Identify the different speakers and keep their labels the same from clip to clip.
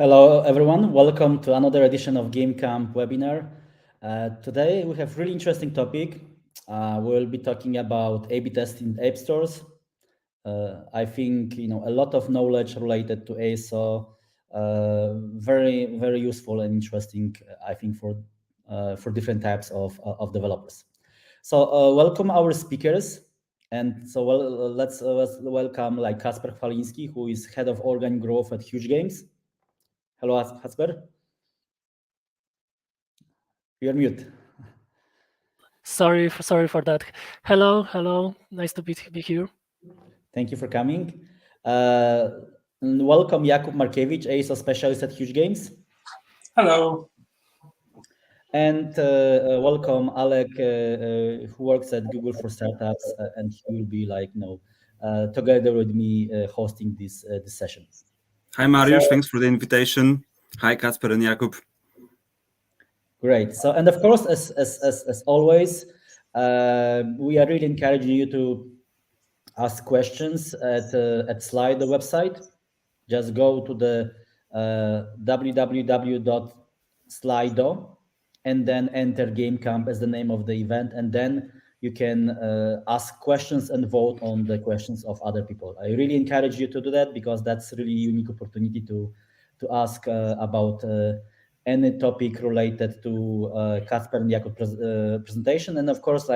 Speaker 1: Hello, everyone. Welcome to another edition of GameCamp Webinar. Today, we have a really interesting topic. We'll be talking about A/B testing in app stores. I think a lot of knowledge related to ASO, very, very useful and interesting, I think, for different types of developers. So welcome our speakers. And so let's welcome KACPER Chwaliński, who is head of organic growth at Huuuge Games. Hello, Kasper. You're mute.
Speaker 2: Sorry for that. Hello. Nice to be here.
Speaker 1: Thank you for coming. Welcome, JAKUB Markiewicz, ASO specialist at Huuuge Games.
Speaker 3: Hello.
Speaker 1: And welcome, Alek, who works at Google for Startups, and he will be together with me hosting this session.
Speaker 4: Hi, Mariusz. Thanks for the invitation. Hi, Kasper and Jakub.
Speaker 1: Great. So, and of course, as always, we are really encouraging you to ask questions at Slido website. Just go to the www.slido and then enter GameCamp as the name of the event, and then you can ask questions and vote on the questions of other people. I really encourage you to do that because that's really a unique opportunity to ask about any topic related to Kasper and Jakub presentation, and of course,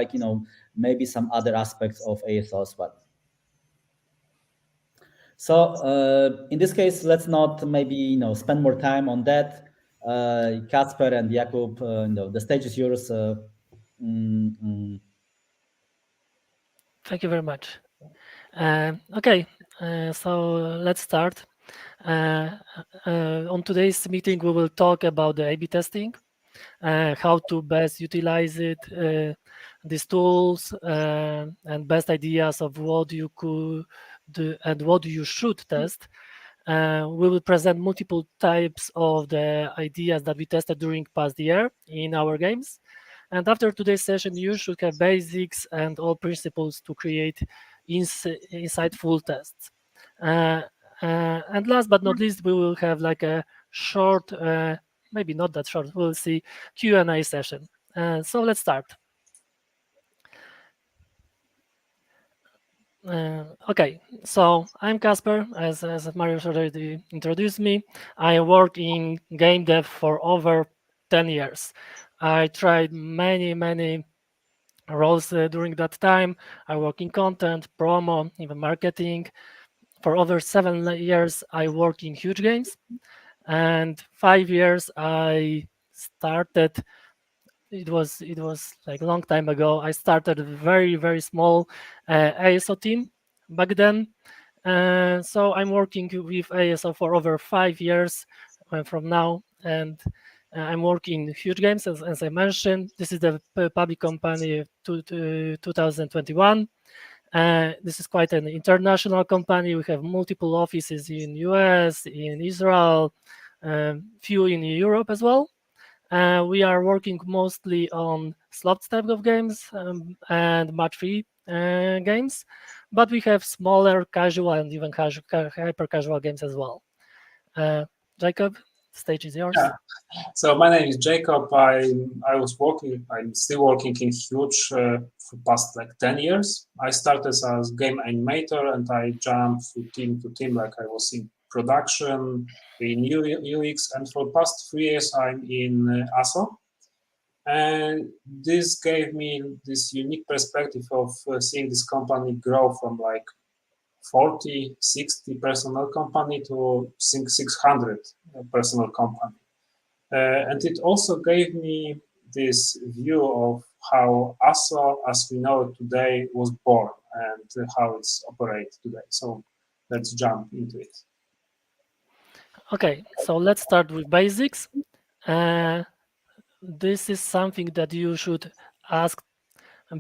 Speaker 1: maybe some other aspects of ASO as well. So in this case, let's not maybe spend more time on that. Kasper and Jakub, the stage is yours.
Speaker 2: Thank you very much. Okay, so let's start. On today's meeting, we will talk about the A/B testing, how to best utilize it, these tools, and best ideas of what you could do and what you should test. We will present multiple types of the ideas that we tested during past year in our games. And after today's session, you should have basics and all principles to create insightful tests. And last but not least, we will have like a short, maybe not that short, we'll see, Q&A session. So let's start. Okay, so I'm Kasper, as Mariusz already introduced me. I work in game dev for over 10 years. I tried many roles during that time. I work in content, promo, even marketing. For over 7 years, I work in Huuuge Games, and 5 years I started. It was like a long time ago. I started a very small ASO team back then. So I'm working with ASO for over 5 years from now, and I'm working in Huuuge Games, as I mentioned. This is the public company 2021. This is quite an international company. We have multiple offices in US, in Israel, few in Europe as well. We are working mostly on slots type of games and match-3 games, but we have smaller casual and even hyper-casual games as well. Jacob, the stage is yours.
Speaker 3: Yeah. So my name is Jacob. I'm still working in Huuuge for past 10 years. I started as game animator and I jumped from team to team, like I was in production, in UX, and for the past 3 years I'm in ASO. And this gave me this unique perspective of seeing this company grow from 40, 60 personnel company to 600 personnel company. And it also gave me this view of how ASO, as we know it today, was born and how it's operated today. So let's jump into it.
Speaker 2: Okay, so let's start with basics. This is something that you should ask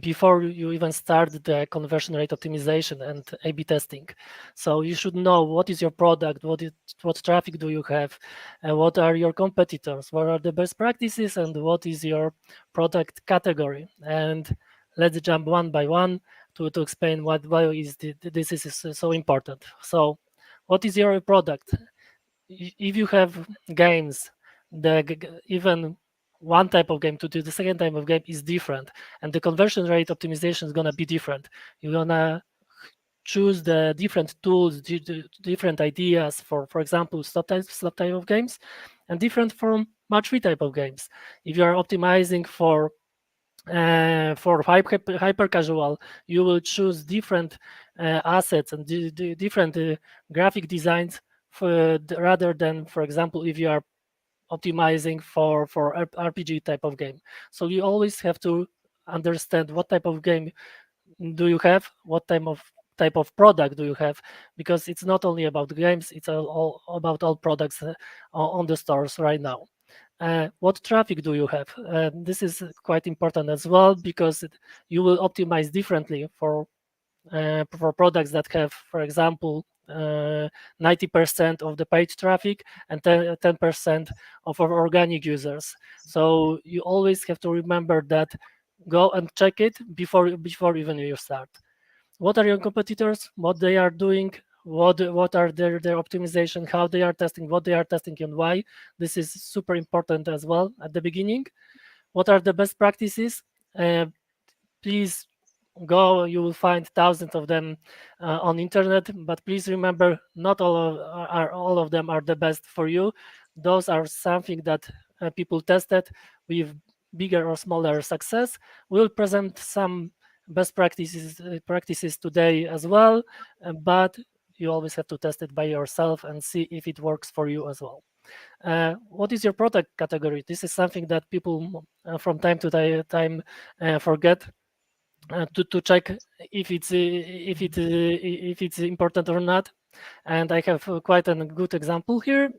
Speaker 2: before you even start the conversion rate optimization and A/B testing. So you should know what is your product, what traffic do you have, and what are your competitors, what are the best practices, and what is your product category. And let's jump one by one to explain why this is so important. So what is your product? if you have games, even one type of game to the second type of game is different, and the conversion rate optimization is gonna be different. You're gonna choose the different tools, different ideas for example, slot type of games, and different from match 3 type of games. If you are optimizing for hyper casual, you will choose different assets and different graphic designs rather than, for example, if you are optimizing for RPG type of game. So you always have to understand what type of game do you have, what type of product do you have, because it's not only about games, it's all about all products on the stores right now. What traffic do you have? This is quite important as well, because you will optimize differently for products that have, for example, 90% of the paid traffic and 10% of our organic users. So you always have to remember that. Go and check it before even you start. What are your competitors? What they are doing? What are their optimization? How they are testing? What they are testing and why? This is super important as well at the beginning. What are the best practices? Please go. You will find thousands of them on internet, but please remember, not all of them are the best for you. Those are something that people tested with bigger or smaller success. We'll present some best practices today as well, but you always have to test it by yourself and see if it works for you as well. What is your product category? This is something that people from time to time forget to check if it's important or not. And I have quite a good example here.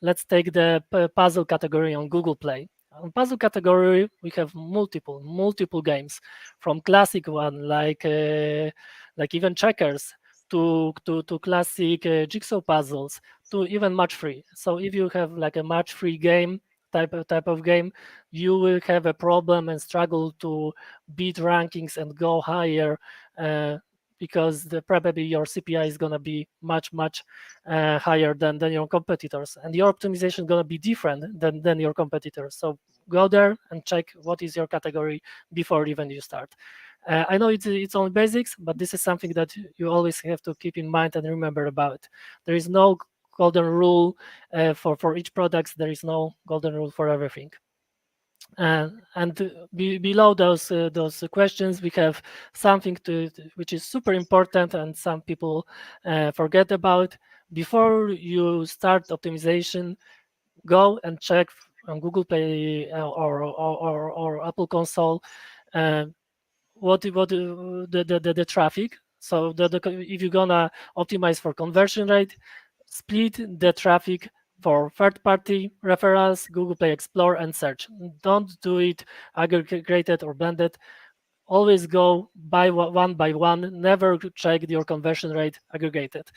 Speaker 2: Let's take the puzzle category on Google Play. On puzzle category, we have multiple games, from classic one like even checkers to classic jigsaw puzzles to even match 3. So if you have like a match 3 game type of game, you will have a problem and struggle to beat rankings and go higher, because probably your CPI is going to be much higher than your competitors, and your optimization is going to be different than your competitors. So go there and check what is your category before even you start. I know it's only basics, but this is something that you always have to keep in mind and remember about. There is no golden rule for each product. There is no golden rule for everything. And below those questions, we have something which is super important and some people forget about. Before you start optimization, go and check on Google Play or Apple Console what the traffic. So if you're gonna optimize for conversion rate, split the traffic for third-party referrals, Google Play Explore, and search. Don't do it aggregated or blended. Always go by one. Never check your conversion rate aggregated.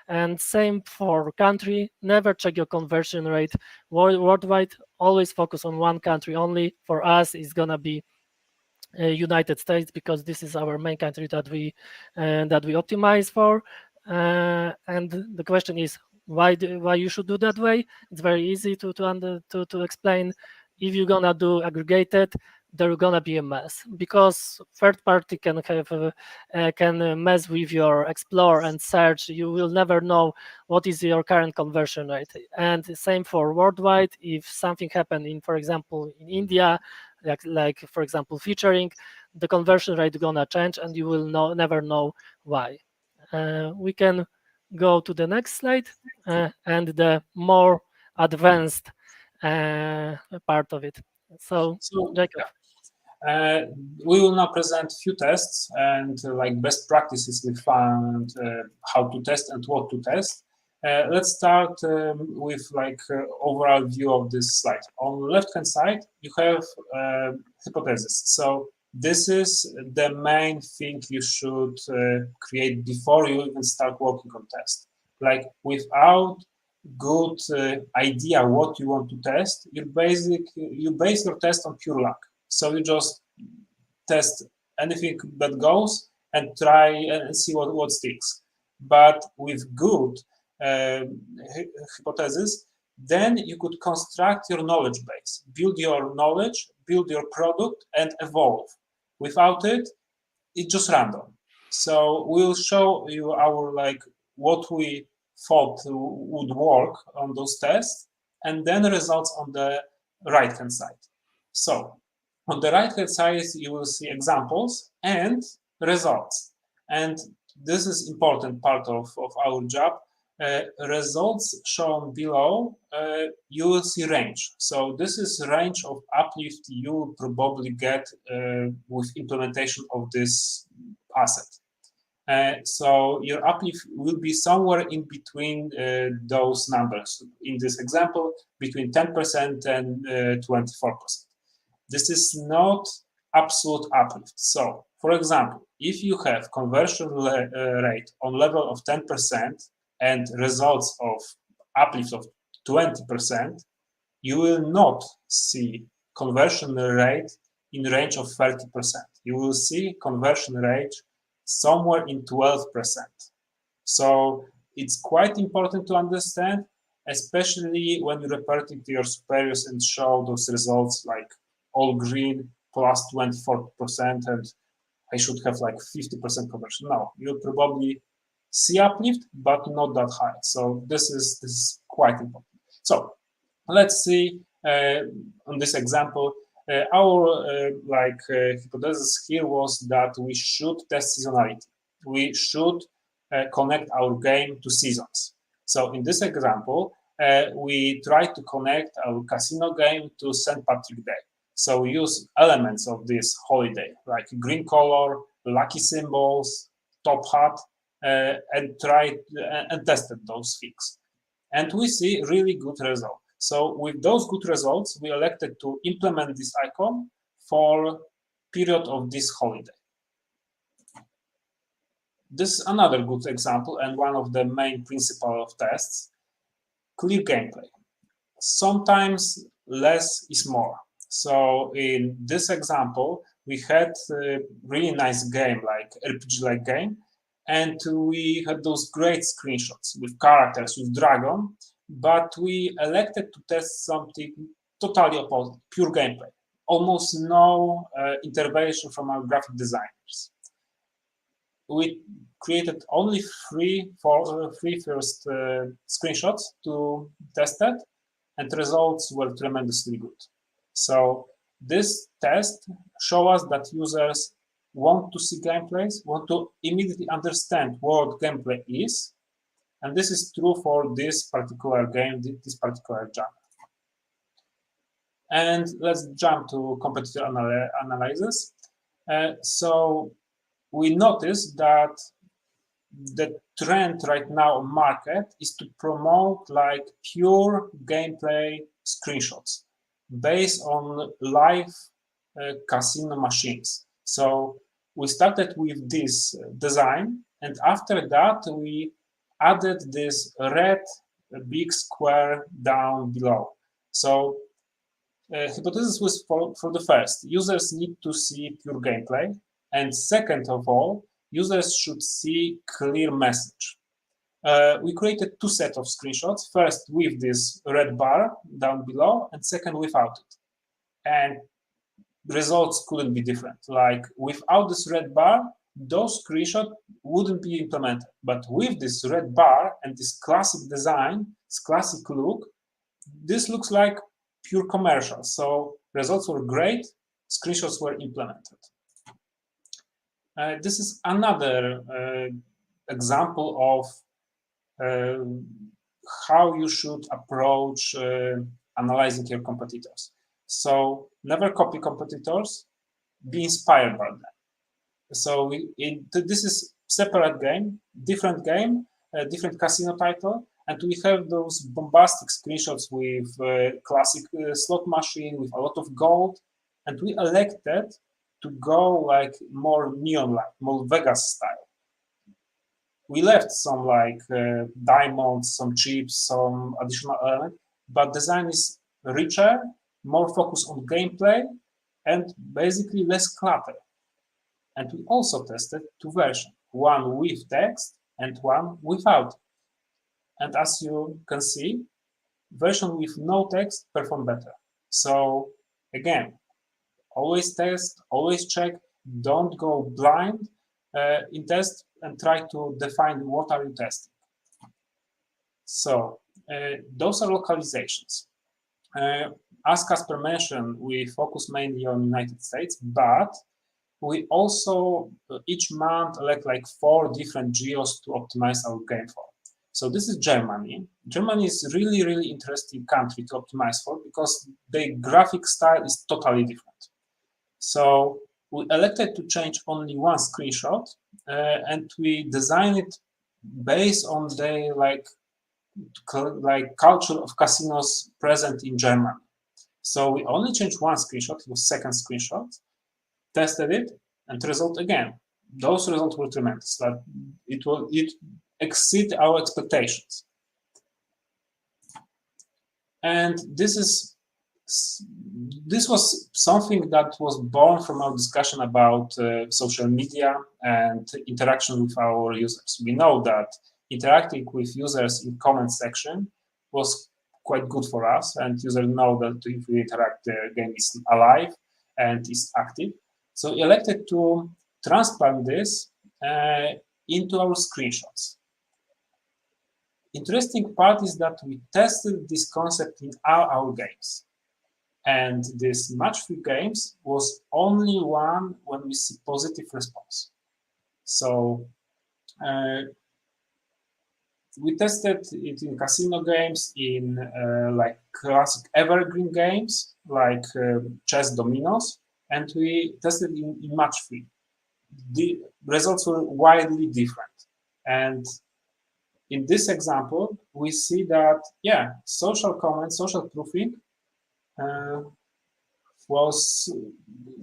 Speaker 2: And same for country. Never check your conversion rate worldwide. Always focus on one country only. For us, it's gonna be United States, because this is our main country that we optimize for. And the question is, why you should do that way? It's very easy to explain. If you're gonna do aggregated, there's gonna be a mess, because third party can mess with your explore and search. You will never know what is your current conversion rate. And the same for worldwide. If something happened in, for example, in India, like for example featuring, the conversion rate is gonna change, and you will never know why. We can go to the next slide and the more advanced part of it. So Jacob.
Speaker 3: We will now present few tests and like best practices we found, how to test and what to test. Let's start with like overall view of this slide. On the left hand side, you have hypothesis. So this is the main thing you should create before you even start working on test. Like without good idea what you want to test, you base your test on pure luck. So you just test anything that goes and try and see what sticks. But with good hypothesis, then you could construct your knowledge base, build your knowledge, build your product, and evolve. Without it, it's just random. So we'll show you our what we thought would work on those tests, and then results on the right-hand side. So on the right-hand side, you will see examples and results. And this is important part of our job. Results shown below, you will see range. So this is range of uplift you will probably get with implementation of this asset. So your uplift will be somewhere in between those numbers. In this example, between 10% and 24%. This is not absolute uplift. So, for example, if you have conversion rate on level of 10% and results of uplift of 20%, you will not see conversion rate in range of 30%. You will see conversion rate somewhere in 12%. So it's quite important to understand, especially when you report it to your superiors and show those results like all green plus 24%, and I should have like 50% conversion. No, you'll probably see uplift, but not that high. So this is quite important. So let's see on this example. Our hypothesis here was that we should test seasonality. We should connect our game to seasons. So in this example, we try to connect our casino game to St. Patrick's Day. So we use elements of this holiday, like green color, lucky symbols, top hat, and tested those things. And we see really good results. So with those good results, we elected to implement this icon for period of this holiday. This is another good example and one of the main principles of tests, clear gameplay. Sometimes less is more. So in this example, we had a really nice game, like RPG-like game, and we had those great screenshots with characters, with dragon, but we elected to test something totally opposite, pure gameplay. Almost no intervention from our graphic designers. We created only three first screenshots to test it, and the results were tremendously good. So this test shows us that users want to see gameplays, want to immediately understand what gameplay is, and this is true for this particular game, this particular genre. And let's jump to competitor analysis. So we noticed that the trend right now on market is to promote like pure gameplay screenshots based on live casino machines. So we started with this design, and after that we added this red big square down below. So hypothesis was for the first, users need to see pure gameplay, and second of all, users should see clear message. We created two sets of screenshots, first with this red bar down below, and second without it. And results couldn't be different. Like without this red bar, those screenshots wouldn't be implemented. But with this red bar and this classic design, this classic look, this looks like pure commercial. So results were great, screenshots were implemented. This is another example of how you should approach analyzing your competitors. So never copy competitors, be inspired by them. So this is separate game, different casino title, and we have those bombastic screenshots with classic slot machine with a lot of gold, and we elected to go like more neon-like, more Vegas style. We left some like diamonds, some chips, some additional elements, but design is richer, more focused on gameplay, and basically less clutter. And we also tested two versions, one with text and one without. And as you can see, version with no text perform better. So again, always test, always check, don't go blind in test and try to define what are you testing. So those are localizations. As Kasper mentioned, we focus mainly on United States, but we also each month elect like 4 different geos to optimize our game for. So this is Germany. Germany is really, really interesting country to optimize for because the graphic style is totally different. So we elected to change only one screenshot and we designed it based on the like culture of casinos present in Germany. So we only changed one screenshot, it was second screenshot, tested it, and result again. Those results were tremendous. Like it exceeded our expectations. And this was something that was born from our discussion about social media and interaction with our users. We know that interacting with users in comment section was quite good for us, and users know that if we interact, the game is alive and is active. So we elected to transplant this into our screenshots. Interesting part is that we tested this concept in all our games. And this match-3 games was only one when we see positive response. So we tested it in casino games, in like classic evergreen games, like chess dominoes, and we tested in match-3. The results were widely different. And in this example, we see that, yeah, social comments, social proofing was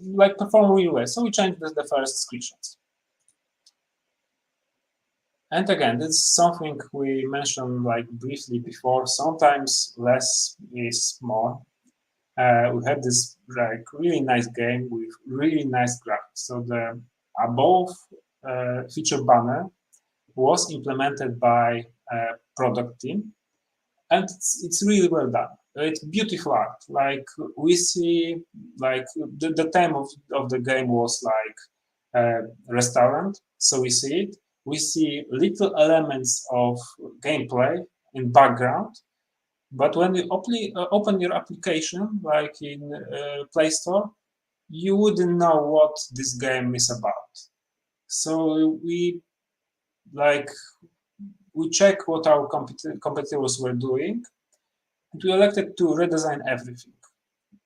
Speaker 3: like performed really well. So we changed the first screenshots. And again, this is something we mentioned like briefly before. Sometimes less is more. We had this like really nice game with really nice graphics. So the above feature banner was implemented by a product team, and it's really well done. It's beautiful art. Like we see, like the theme of the game was like restaurant. So we see it. We see little elements of gameplay in background, but when you open your application, like in Play Store, you wouldn't know what this game is about. So we check what our competitors were doing, and we elected to redesign everything.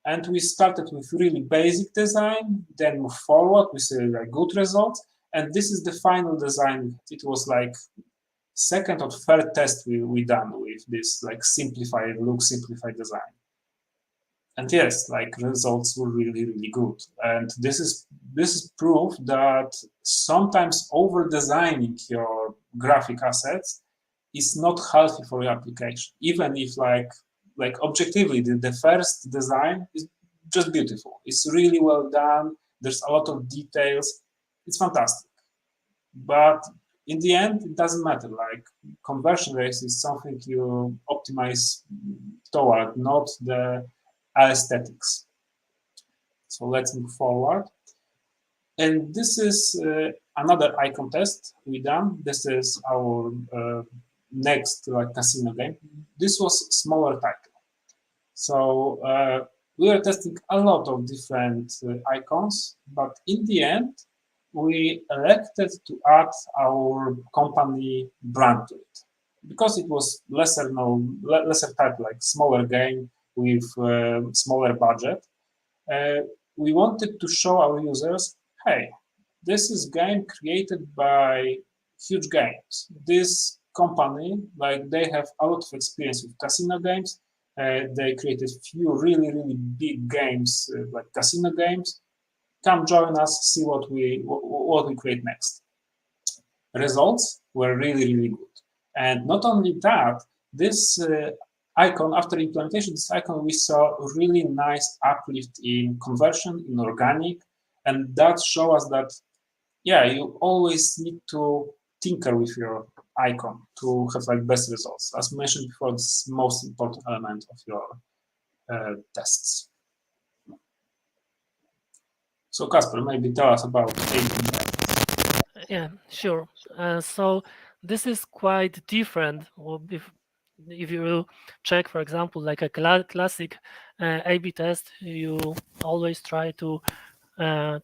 Speaker 3: And we started with really basic design, then move forward, we see like good results. And this is the final design. It was like second or third test we done with this like simplified look, simplified design. And yes, like results were really, really good. And this is proof that sometimes over designing your graphic assets is not healthy for your application. Even if like objectively the first design is just beautiful. It's really well done. There's a lot of details. It's fantastic. But in the end, it doesn't matter. Like conversion rates is something you optimize toward, not the aesthetics. So let's move forward. And this is another icon test we done. This is our next like casino game. This was smaller title. So we were testing a lot of different icons, but in the end, we elected to add our company brand to it because it was lesser type, like smaller game with smaller budget. We wanted to show our users, hey, this is game created by Huuuge Games. This company, like they have a lot of experience with casino games. They created few really, really big games, like casino games. Come join us, see what we create next. Results were really, really good. And not only that, this icon, after implementation, this icon, we saw really nice uplift in conversion, in organic, and that shows us that, yeah, you always need to tinker with your icon to have like best results. As mentioned before, it's the most important element of your tests. So Kasper, maybe tell us about A/B.
Speaker 2: Yeah, sure. So this is quite different. If you check, for example, like a classic A/B test, you always try to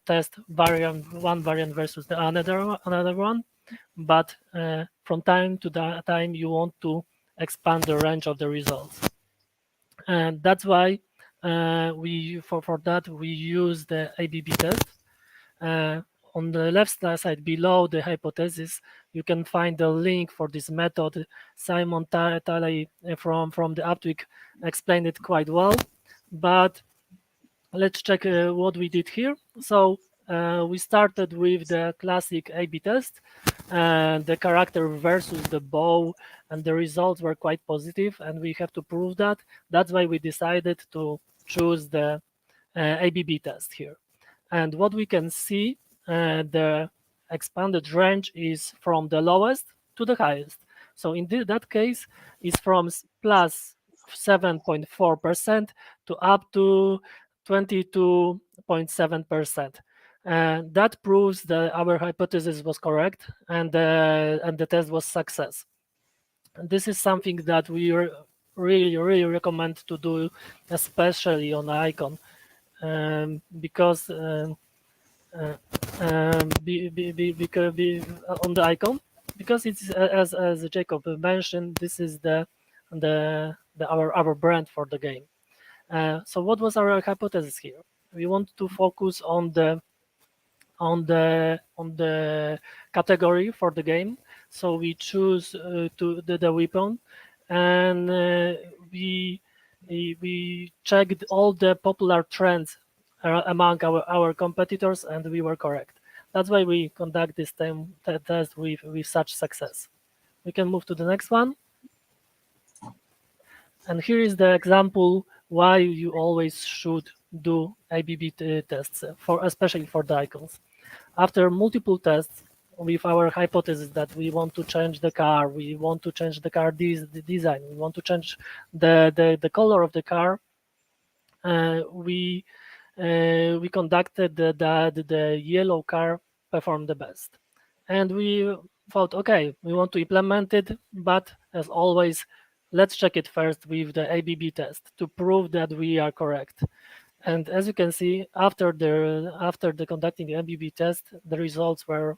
Speaker 2: test one variant versus the another one, but from time to time you want to expand the range of the results, and that's why for that we use the ABB test. On the left side below the hypothesis, you can find the link for this method. Simon Talley from the Uptweek explained it quite well, but let's check what we did here. So we started with the classic A/B test, the character versus the bow, and the results were quite positive, and we have to prove that. That's why we decided to choose the ABB test here. And what we can see, the expanded range is from the lowest to the highest. So in that case, it's from plus 7.4% to up to 22.7%. And that proves that our hypothesis was correct, and the test was success. And this is something that we really recommend to do, especially on icon, because on the icon, because it's as Jakub mentioned, this is our brand for the game. So what was our hypothesis here? We want to focus on the category for the game. So we choose the weapon, and we checked all the popular trends among our competitors, and we were correct. That's why we conduct this test with such success. We can move to the next one. And here is the example why you always should do ABB tests, especially for the icons. After multiple tests with our hypothesis that we want to change the car, we want to change the car design, we want to change the color of the car, we conducted the yellow car performed the best. And we thought, okay, we want to implement it, but as always, let's check it first with the ABB test to prove that we are correct. And as you can see, after the conducting the ABB test, the results were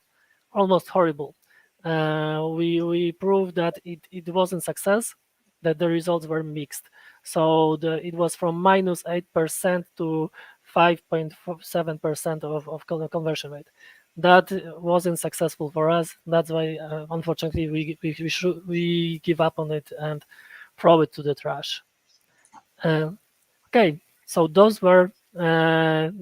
Speaker 2: almost horrible. We proved that it wasn't success, that the results were mixed. So it was from minus 8% to 5.7% of conversion rate. That wasn't successful for us. That's why, unfortunately, we give up on it and throw it to the trash. Okay, so those were the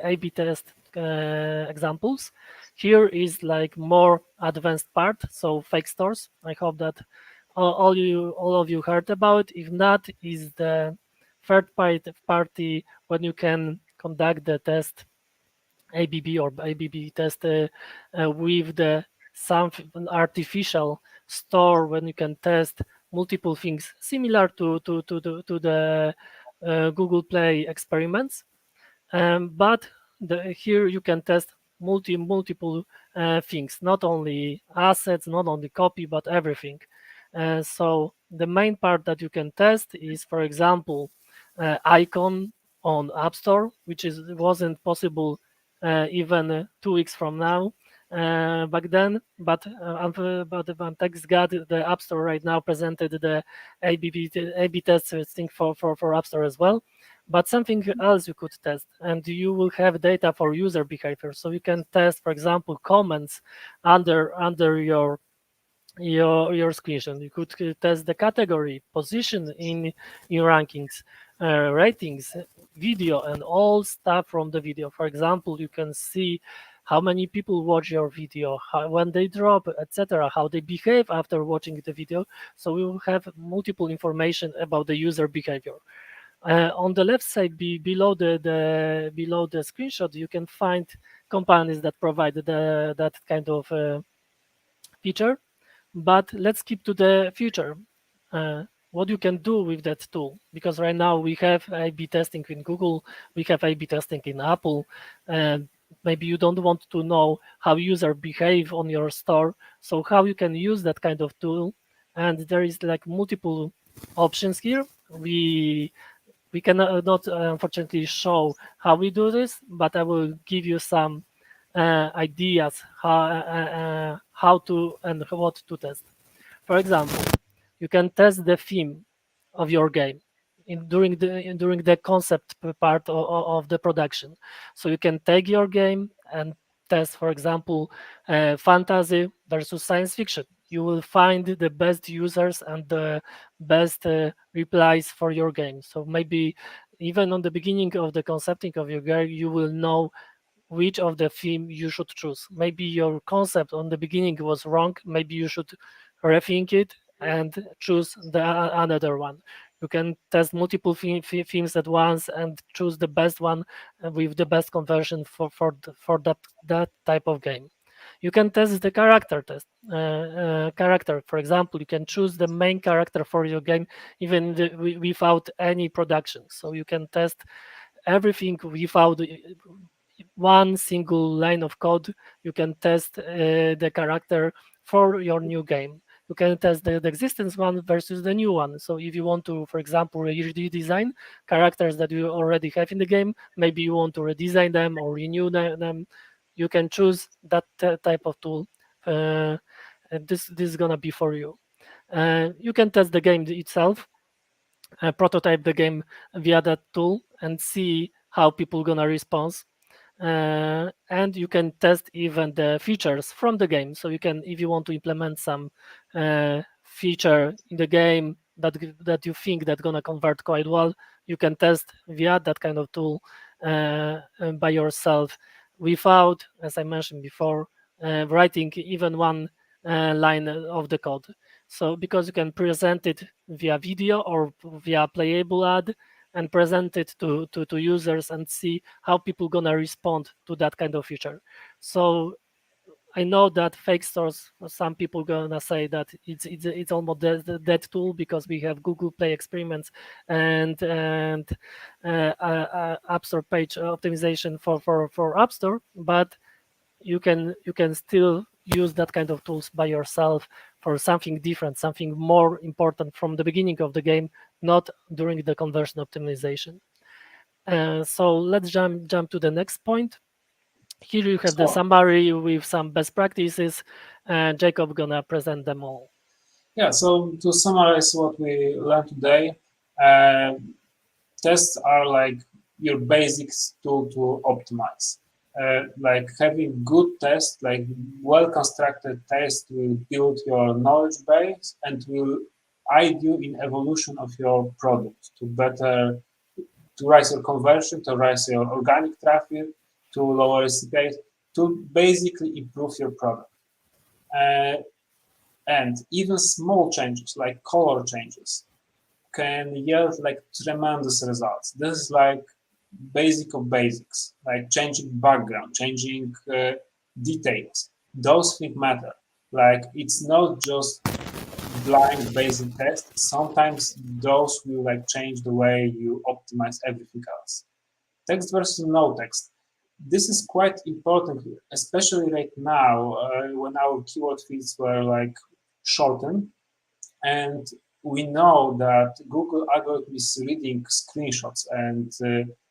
Speaker 2: A/B test examples. Here is like more advanced part, so fake stores. I hope that all of you heard about. If not, is the third party when you can conduct the test ABB or ABB test with some artificial store when you can test multiple things similar to the Google Play experiments, but here you can test multiple things, not only assets, not only copy, but everything. So the main part that you can test is, for example, icon on App Store, which wasn't possible even 2 weeks from now back then, but thanks God the App Store right now presented the A/B testing for App Store as well. But something else you could test, and you will have data for user behavior, so you can test, for example, comments under your screenshot. You could test the category, position in rankings, ratings, video, and all stuff from the video. For example, you can see how many people watch your video, when they drop, etc., how they behave after watching the video. So we will have multiple information about the user behavior. On the left side, below the screenshot, you can find companies that provide that kind of feature. But let's skip to the future. What you can do with that tool, because right now we have A/B testing in Google, we have A/B testing in Apple, and maybe you don't want to know how users behave on your store, so how you can use that kind of tool. And there is like multiple options here. We cannot not unfortunately show how we do this, but I will give you some ideas how to and what to test. For example, you can test the theme of your game during the concept part of the production. So you can take your game and test, for example, fantasy versus science fiction. You will find the best users and the best replies for your game. So maybe even on the beginning of the concepting of your game, you will know which of the theme you should choose. Maybe your concept on the beginning was wrong. Maybe you should rethink it and choose another one. You can test multiple themes at once and choose the best one with the best conversion for that type of game. You can test the character character. For example, you can choose the main character for your game even without any production. So you can test everything without one single line of code. You can test the character for your new game. You can test the existence one versus the new one. So if you want to, for example, redesign characters that you already have in the game, maybe you want to redesign them or renew them, you can choose that type of tool. And this is gonna be for you. You can test the game itself, prototype the game via that tool and see how people gonna respond. And you can test even the features from the game. So you can, if you want to implement some feature in the game that you think that's gonna convert quite well, you can test via that kind of tool by yourself without, as I mentioned before, writing even one line of the code. So because you can present it via video or via playable ad and present it to users and see how people gonna respond to that kind of feature. So I know that fake stores, some people gonna say that it's almost that tool because we have Google Play experiments and App Store page optimization for App Store, but you can still use that kind of tools by yourself for something different, something more important from the beginning of the game, not during the conversion optimization. So let's jump to the next point. Here you have the summary with some best practices, and Jacob gonna present them all.
Speaker 3: Yeah, so to summarize what we learned today, tests are like your basics tool to optimize. Like having good tests, like well-constructed tests will build your knowledge base and will aid you in evolution of your product to rise your conversion, to rise your organic traffic, to lower CPAs, to basically improve your product. And even small changes like color changes can yield like tremendous results. This is like basic of basics, like changing background, changing details. Those things matter. Like it's not just blind basic tests. Sometimes those will like change the way you optimize everything else. Text versus no text. This is quite important, especially right now when our keyword fields were like shortened, and we know that Google algorithm is reading screenshots and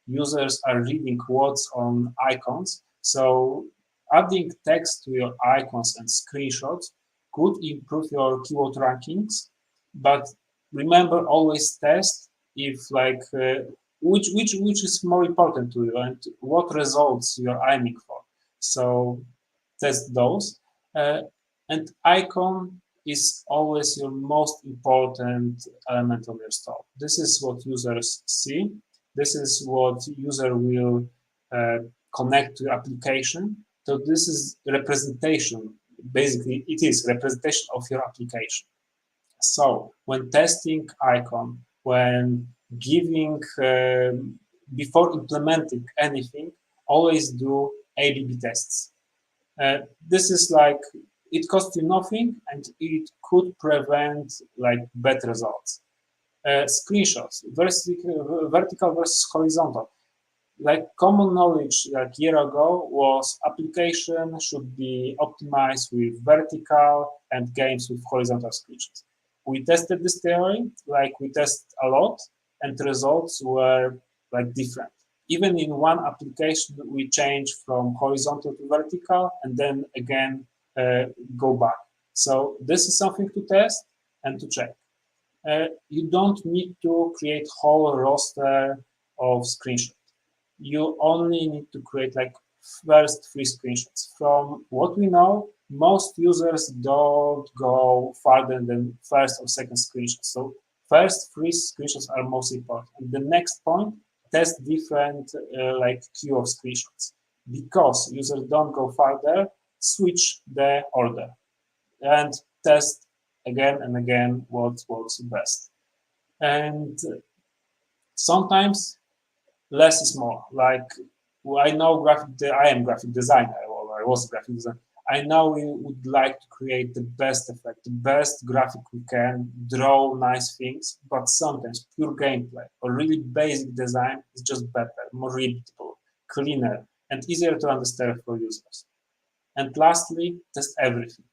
Speaker 3: users are reading words on icons. So adding text to your icons and screenshots could improve your keyword rankings, but remember always test if like which is more important to you and what results you're aiming for. So test those. And icon is always your most important element of your store. This is what users see. This is what user will connect to your application. So this is representation. Basically, it is representation of your application. So when testing icon, when giving, before implementing anything, always do A/B tests. This is like it costs you nothing, and it could prevent like bad results. Screenshots, vertical versus horizontal. Like common knowledge like a year ago was application should be optimized with vertical and games with horizontal screenshots. We tested this theory, like we tested a lot, and the results were like different. Even in one application, we changed from horizontal to vertical and then again go back. So this is something to test and to check. You don't need to create whole roster of screenshots. You only need to create like first 3 screenshots. From what we know, most users don't go farther than first or second screenshot. So first 3 screenshots are most important. And the next point, test different like queue of screenshots. Because users don't go farther, switch the order and test again and again what works best. And sometimes less is more. Like I know I am graphic designer, or I was a graphic designer. I know we would like to create the best effect, the best graphic we can, draw nice things, but sometimes pure gameplay or really basic design is just better, more readable, cleaner, and easier to understand for users. And lastly, test everything.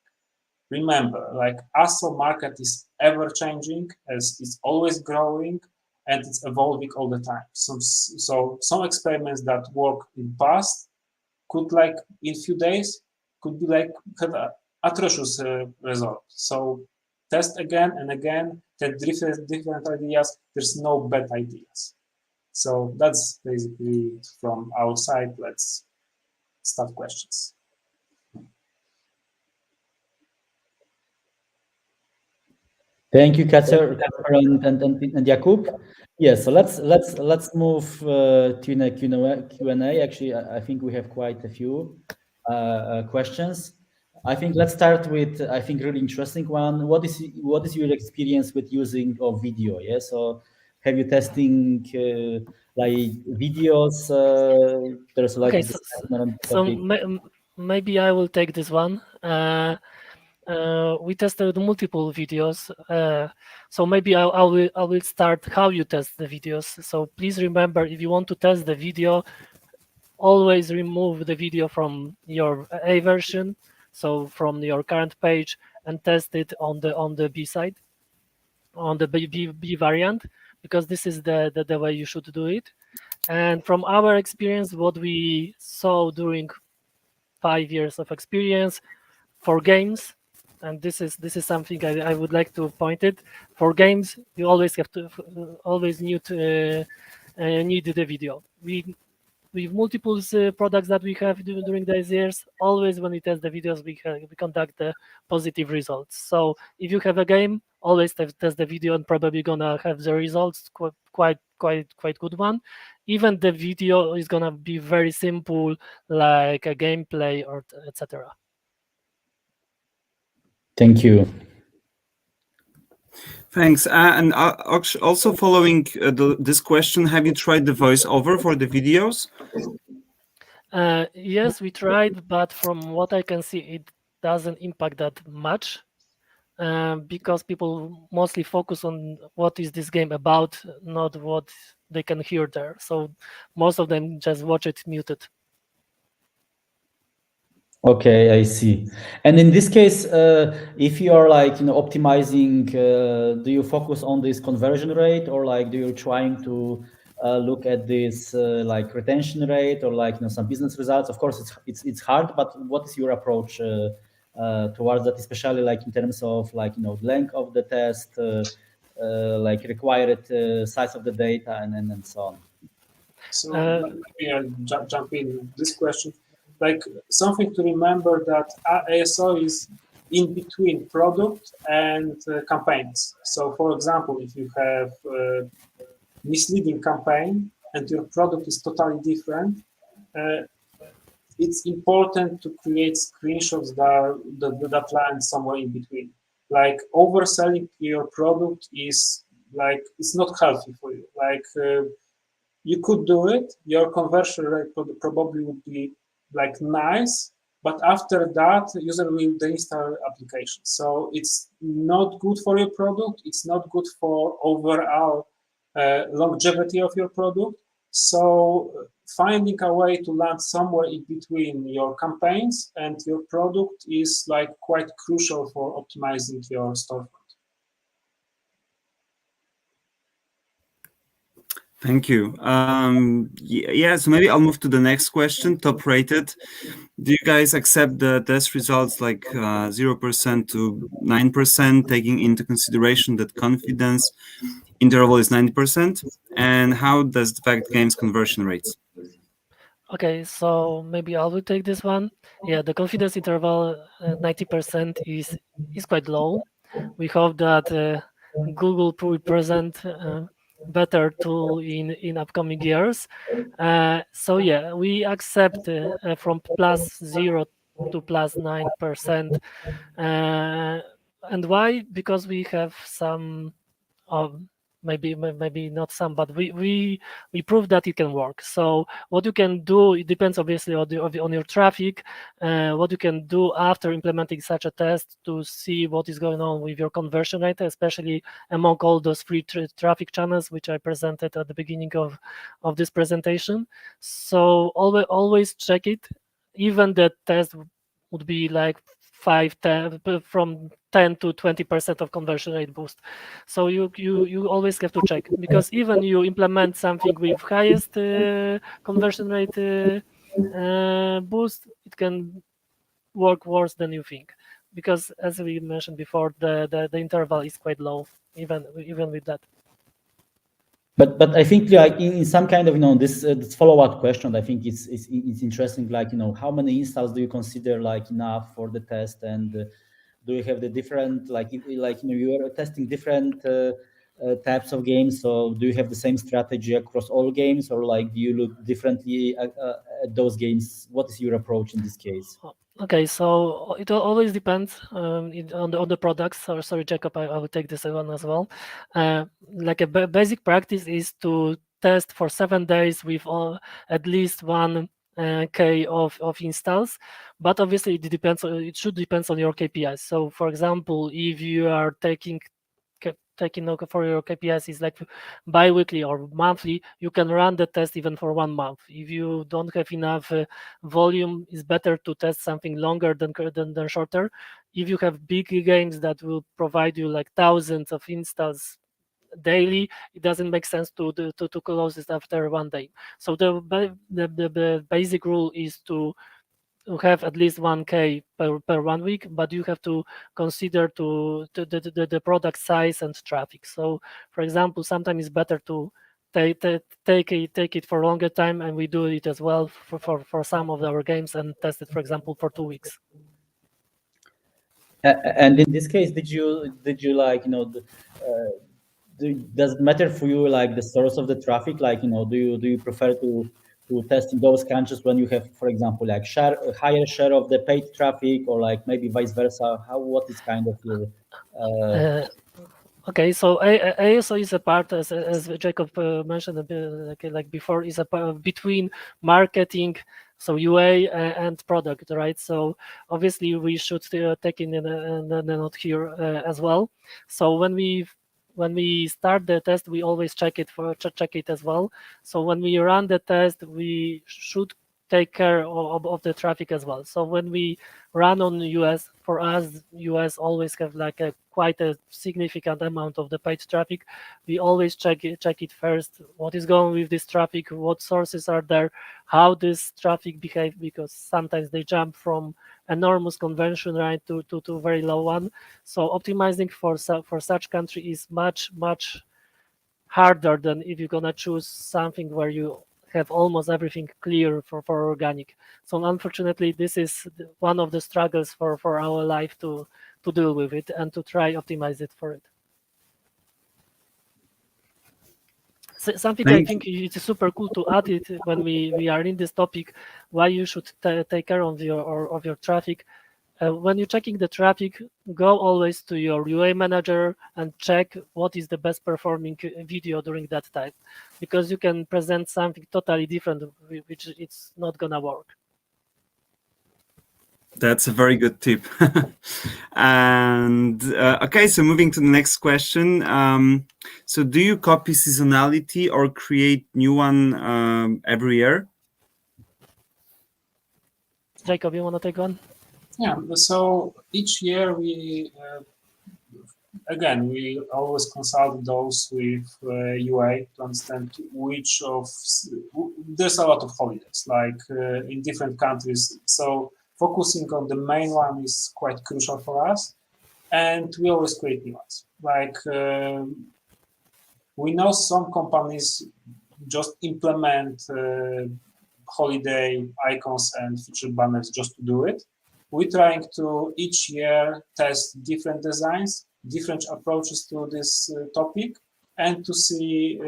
Speaker 3: Remember, like ASO market is ever changing, as it's always growing, and it's evolving all the time. So some experiments that work in past could like in few days could be like have atrocious result. So test again and again, test different ideas. There's no bad ideas. So that's basically it from our side. Let's start questions.
Speaker 1: Thank you, Kasper and Jakub. Yes, so let's move to a Q&A. Actually, I think we have quite a few questions. I think let's start with really interesting one. What is your experience with using of video? Yeah, so have you testing like videos? There's a lot of discussion on the topic.
Speaker 2: Maybe I will take this one. We tested multiple videos, so maybe I will start how you test the videos. So please remember, if you want to test the video, always remove the video from your A version, so from your current page, and test it on the B side, on the B variant, because this is the way you should do it. And from our experience, what we saw during 5 years of experience for games, and this is something I would like to point it. For games, you always have to need the video. With multiple products that we have during these years, always when we test the videos, we conduct the positive results. So if you have a game, always test the video, and probably gonna have the results quite good one. Even the video is gonna be very simple, like a gameplay or etc.
Speaker 1: Thank you.
Speaker 4: Thanks. And also following this question, have you tried the voiceover for the videos?
Speaker 2: Yes, we tried, but from what I can see, it doesn't impact that much, because people mostly focus on what is this game about, not what they can hear there. So most of them just watch it muted.
Speaker 1: Okay, I see. And in this case, if you are like optimizing, do you focus on this conversion rate, or like do you trying to look at this like retention rate, or like some business results? Of course, it's hard, but what is your approach towards that, especially like in terms of like length of the test, like required size of the data, and so on?
Speaker 3: So maybe I'll jump in this question. Like something to remember that ASO is in between product and campaigns. So for example, if you have a misleading campaign and your product is totally different, it's important to create screenshots that land somewhere in between. Like overselling your product is like, it's not healthy for you. Like you could do it, your conversion rate probably would be like nice, but after that, user will deinstall application. So it's not good for your product. It's not good for overall longevity of your product. So finding a way to land somewhere in between your campaigns and your product is like quite crucial for optimizing your storefront.
Speaker 4: Thank you. Yeah, so maybe I'll move to the next question, top rated. Do you guys accept the test results like 0% to 9%, taking into consideration that confidence interval is 90%? And how does it affect games conversion rates?
Speaker 2: Okay, so maybe I will take this one. Yeah, the confidence interval 90% is quite low. We hope that Google will present better tool in upcoming years. So yeah, we accept from +0 to +9%. And why? Because we have some maybe not some, but we prove that it can work. So what you can do, it depends obviously on your traffic. What you can do after implementing such a test to see what is going on with your conversion rate, especially among all those free traffic channels which I presented at the beginning of this presentation. So always check it. Even the test would be like 10 from 10 to 20% of conversion rate boost. So you always have to check, because even you implement something with highest conversion rate boost, it can work worse than you think, because as we mentioned before, the interval is quite low even with that.
Speaker 1: But I think like in some kind of this follow-up question, I think it's interesting, like how many installs do you consider like enough for the test, and do you have the different like you are testing different types of games, so do you have the same strategy across all games, or like do you look differently at those games? What is your approach in this case?
Speaker 2: Okay, so it always depends on the products. Sorry, Jacob, I will take this one as well. Like a basic practice is to test for 7 days with at least 1K of installs, but obviously it should depend on your KPIs. So for example, if you are taking for your KPIs is like bi-weekly or monthly, you can run the test even for 1 month. If you don't have enough volume, it's better to test something longer than shorter. If you have big games that will provide you like thousands of installs daily, it doesn't make sense to close it after 1 day. So the basic rule is to have at least 1K per 1 week, but you have to consider the product size and traffic. So for example, sometimes it's better to take it for a longer time, and we do it as well for some of our games and test it, for example, for 2 weeks.
Speaker 1: And in this case, did you like does it matter for you like the source of the traffic? Like do you prefer to test in those countries when you have, for example, like a higher share of the paid traffic, or like maybe vice versa? What is kind of your
Speaker 2: Okay, so ASO is a part, as Jacob mentioned like before, is a part between marketing, so UA and product, right? So obviously we should take in a note here as well. So when we start the test, we always check it as well. So when we run the test, we should take care of the traffic as well. So when we run on US, for us, US always have like quite a significant amount of the paid traffic. We always check it first. What is going with this traffic? What sources are there? How this traffic behave? Because sometimes they jump from enormous conversion rate to very low one. So optimizing for such country is much harder than if you're gonna choose something where you have almost everything clear for organic. So unfortunately, this is one of the struggles for our life to deal with it and to try optimize it for it. So something I think it's super cool to add it when we are in this topic, why you should take care of your traffic. When you're checking the traffic, go always to your UA manager and check what is the best performing video during that time, because you can present something totally different, which it's not gonna work.
Speaker 4: That's a very good tip. And okay, so moving to the next question. So do you copy seasonality or create new one every year?
Speaker 2: Jacob, you want to take one?
Speaker 3: Yeah, so each year we always consult those with UA to understand which of, there's a lot of holidays, like in different countries. So focusing on the main one is quite crucial for us. And we always create new ones. Like we know some companies just implement holiday icons and feature banners just to do it. We're trying to each year test different designs, different approaches to this topic, and to see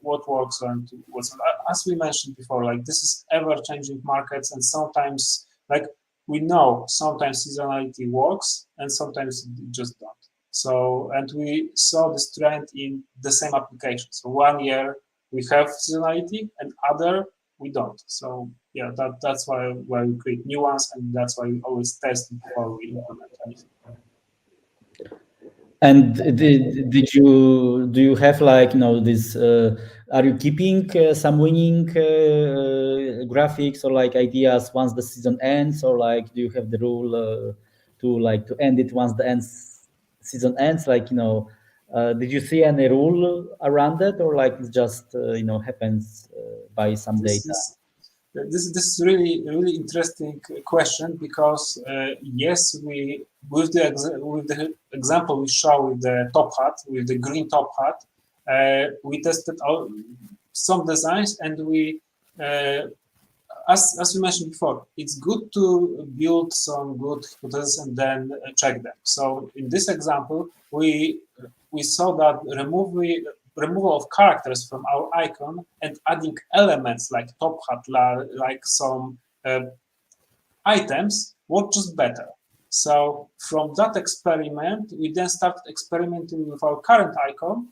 Speaker 3: what works and what's not. As we mentioned before, like this is ever-changing markets, and sometimes, like we know, sometimes seasonality works, and sometimes it just don't. So, and we saw this trend in the same application. So 1 year we have seasonality, and other we don't. So yeah, that's why we create new ones, and that's why we always test before we implement anything.
Speaker 1: And do you have like, you know, this, are you keeping some winning graphics or like ideas once the season ends, or like do you have the rule to end it once the season ends? Like, you know, did you see any rule around that, or like it just you know, happens by some data?
Speaker 3: This is really interesting question, because yes, we with the example we show with the top hat, with the green top hat, we tested out some designs, and we as we mentioned before, it's good to build some good hypotheses and then check them. So in this example, we saw that removal of characters from our icon and adding elements like top hat, like some items worked just better. So from that experiment, we then started experimenting with our current icon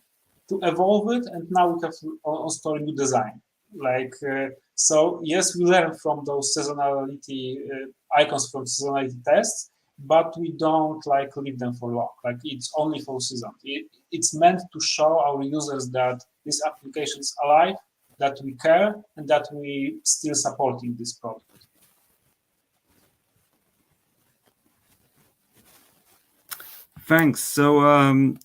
Speaker 3: to evolve it, and now we have on story new design. Like so, yes, we learn from those seasonality icons from seasonality tests, but we don't like leave them for long. Like it's only for season. It's meant to show our users that this application is alive, that we care, and that we still supporting this product.
Speaker 4: Thanks. So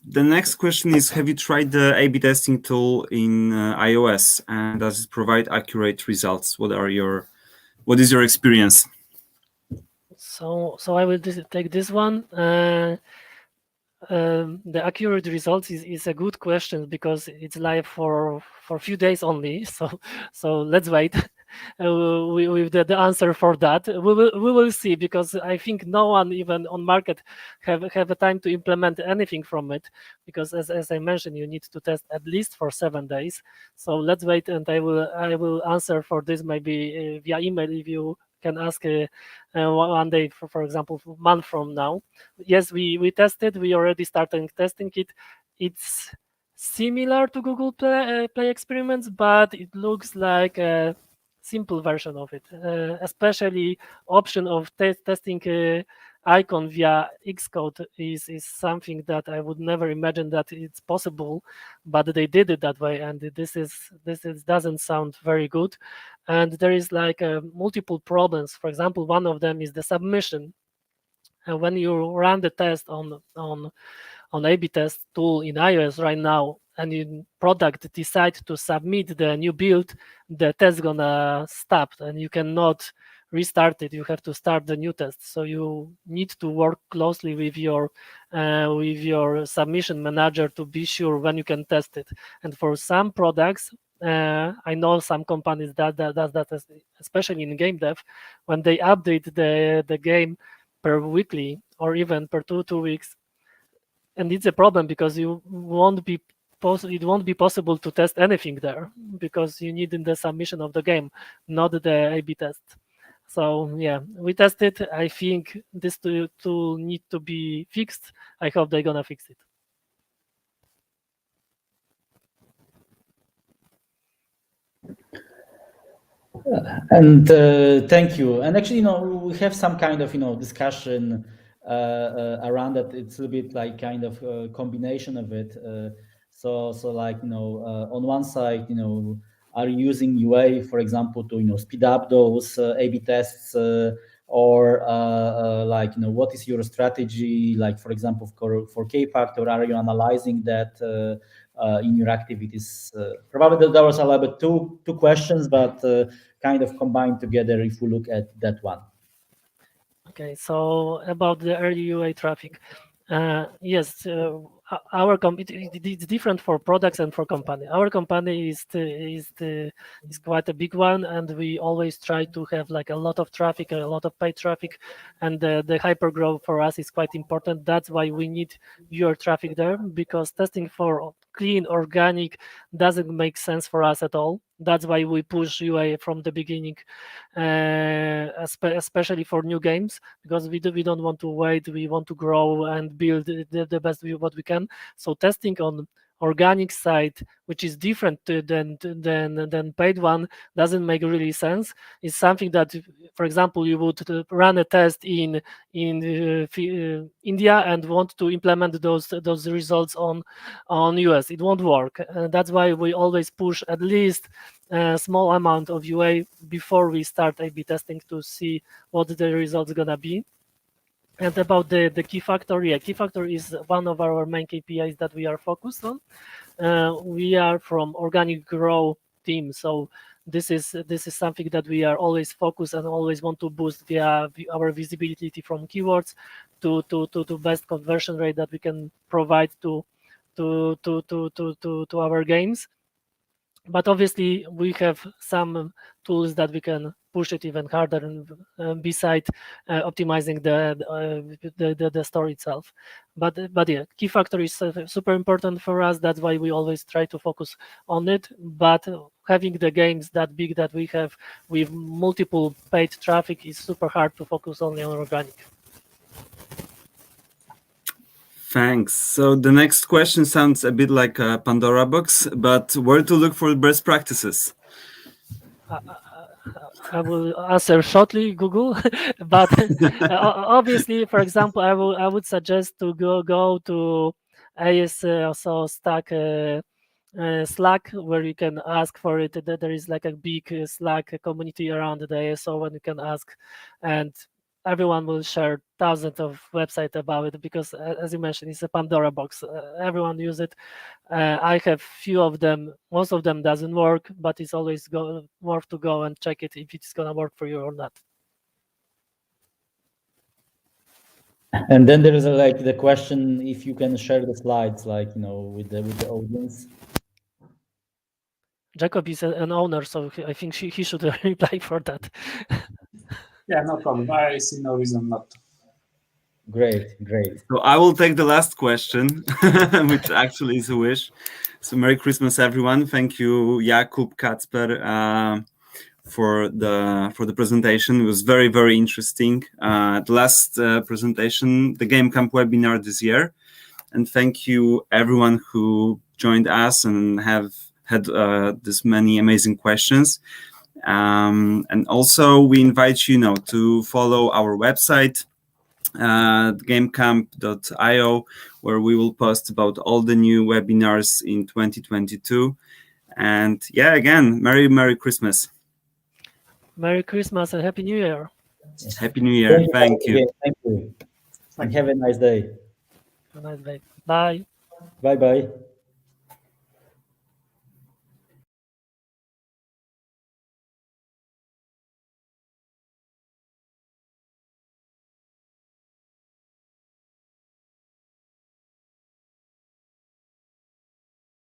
Speaker 4: the next question is, have you tried the A/B testing tool in iOS, and does it provide accurate results? What is your experience?
Speaker 2: So I will take this one. The accurate results is a good question, because it's live for a few days only. So let's wait with the answer for that. We will see, because I think no one even on market have a time to implement anything from it, because as I mentioned, you need to test at least for 7 days. So let's wait, and I will answer for this maybe via email if you can ask one day, for example, a month from now. Yes, we tested. We already started testing it. It's similar to Google Play experiments, but it looks like a simple version of it. Especially option of testing icon via Xcode is something that I would never imagine that it's possible, but they did it that way, and this doesn't sound very good. And there is like multiple problems. For example, one of them is the submission. And when you run the test on A/B test tool in iOS right now, and your product decide to submit the new build, the test gonna stop, and you cannot restart it. You have to start the new test. So you need to work closely with your submission manager to be sure when you can test it. And for some products, I know some companies that especially in game dev, when they update the game per weekly or even per two weeks, and it's a problem, because it won't be possible to test anything there, because you need in the submission of the game, not the A/B test. So yeah, we tested. I think this tool need to be fixed. I hope they're gonna fix it.
Speaker 1: And thank you. And actually, we have some kind of, discussion around that. It's a little bit like kind of a combination of it. So like, on one side, are you using UA, for example, to, speed up those A/B tests, or like, what is your strategy? Like, for example, for KACPER, are you analyzing that in your activities? Probably there was a little bit two questions, but kind of combined together if we look at that one.
Speaker 2: Okay, so about the early UA traffic, yes, it's different for products and for company. Our company is quite a big one, and we always try to have like a lot of traffic, a lot of paid traffic, and the hyper growth for us is quite important. That's why we need your traffic there, because testing for clean organic doesn't make sense for us at all. That's why we push UA from the beginning, especially for new games, because we don't want to wait. We want to grow and build the best what we can. So testing on organic side, which is different than paid one, doesn't make really sense. It's something that, for example, you would run a test in India and want to implement those results on US. It won't work. That's why we always push at least a small amount of UA before we start A/B testing to see what the results gonna be. And about the key factor, yeah, key factor is one of our main KPIs that we are focused on. We are from organic grow team, so this is something that we are always focused and always want to boost via our visibility from keywords to best conversion rate that we can provide to our games. But obviously, we have some tools that we can push it even harder, and beside optimizing the store itself. But yeah, key factor is super important for us. That's why we always try to focus on it. But having the games that big that we have with multiple paid traffic is super hard to focus only on organic.
Speaker 4: Thanks. So the next question sounds a bit like a Pandora box, but where to look for best practices?
Speaker 2: I will answer shortly, Google. But obviously, for example, I would suggest to go to ASO Stack Slack, where you can ask for it. There is like a big Slack community around the ASO, and you can ask, and everyone will share thousands of websites about it, because as you mentioned, it's a Pandora box. Everyone use it. I have few of them. Most of them doesn't work, but it's always worth to go and check it if it's gonna work for you or not.
Speaker 1: And then there is like the question if you can share the slides, like with the audience.
Speaker 2: JAKUB is an owner, so I think he should reply for that.
Speaker 3: Yeah, no problem. I see no reason not to.
Speaker 1: Great.
Speaker 4: So I will take the last question, which actually is a wish. So Merry Christmas, everyone. Thank you, JAKUB, KACPER, for the presentation. It was very, very interesting. The last presentation, the GameCamp webinar this year. And thank you, everyone who joined us and have had this many amazing questions. And also we invite you now to follow our website, gamecamp.io, where we will post about all the new webinars in 2022. And yeah, again, Merry Christmas.
Speaker 2: Merry Christmas and Happy New Year.
Speaker 4: Happy New Year. Thank you.
Speaker 1: Thank you. And have a nice day.
Speaker 2: Have a nice day. Bye.
Speaker 1: Bye-bye.